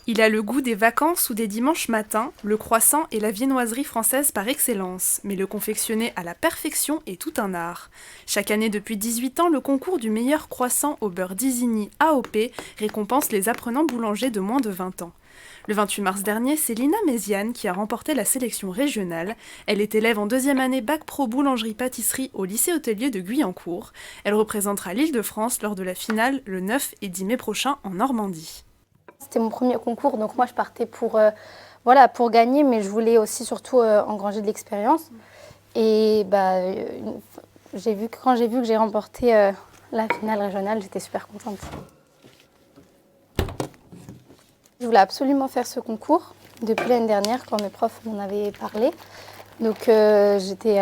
Il a le goût des vacances ou des dimanches matins, le croissant est la viennoiserie française par excellence, mais le confectionner à la perfection est tout un art. Chaque année depuis 18 ans, le concours du meilleur croissant au beurre d'Isigny AOP récompense les apprenants boulangers de moins de 20 ans. Le 28 mars dernier, c'est Lina Méziane qui a remporté la sélection régionale. Elle est élève en deuxième année Bac Pro Boulangerie-Pâtisserie au lycée hôtelier de Guyancourt. Elle représentera l'Île-de-France lors de la finale le 9 et 10 mai prochain en Normandie. C'était mon premier concours, donc moi je partais pour gagner, mais je voulais aussi surtout engranger de l'expérience. Et quand j'ai vu que j'ai remporté la finale régionale, j'étais super contente. Je voulais absolument faire ce concours depuis l'année dernière quand mes profs m'en avaient parlé. Donc j'étais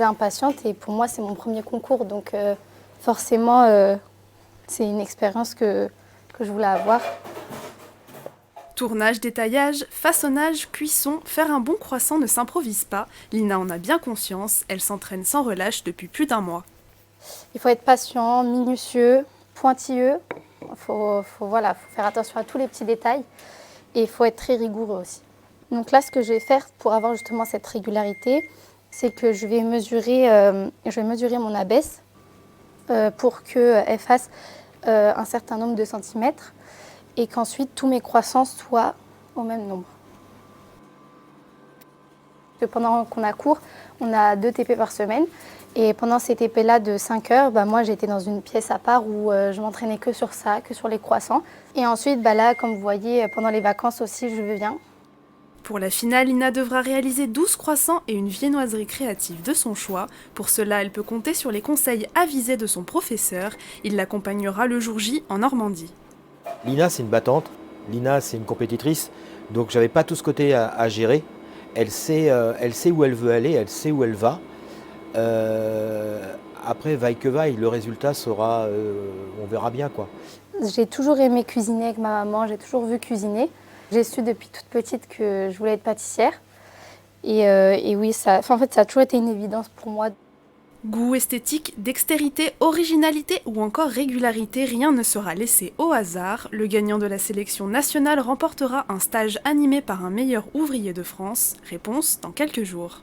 impatiente et pour moi c'est mon premier concours, donc forcément c'est une expérience que je voulais avoir. Tournage, détaillage, façonnage, cuisson, faire un bon croissant ne s'improvise pas. Lina en a bien conscience, elle s'entraîne sans relâche depuis plus d'1 mois. Il faut être patient, minutieux, pointilleux. Il faut faire attention à tous les petits détails et il faut être très rigoureux aussi. Donc là, ce que je vais faire pour avoir justement cette régularité, c'est que je vais mesurer mon abaisse pour qu'elle fasse un certain nombre de centimètres et qu'ensuite tous mes croissants soient au même nombre. Pendant qu'on a cours, on a 2 TP par semaine. Et pendant ces TP-là de 5 heures, moi j'étais dans une pièce à part où je m'entraînais que sur ça, que sur les croissants. Et ensuite, là, comme vous voyez, pendant les vacances aussi, je viens. Pour la finale, Lina devra réaliser 12 croissants et une viennoiserie créative de son choix. Pour cela, elle peut compter sur les conseils avisés de son professeur. Il l'accompagnera le jour J en Normandie. Lina, c'est une battante. Lina, c'est une compétitrice. Donc, j'avais pas tout ce côté à gérer. Elle sait où elle veut aller, elle sait où elle va. Après, vaille que vaille, le résultat sera, on verra bien quoi. J'ai toujours aimé cuisiner avec ma maman, j'ai toujours vu cuisiner. J'ai su depuis toute petite que je voulais être pâtissière. Et oui, ça a toujours été une évidence pour moi. Goût, esthétique, dextérité, originalité ou encore régularité, rien ne sera laissé au hasard. Le gagnant de la sélection nationale remportera un stage animé par un meilleur ouvrier de France. Réponse dans quelques jours.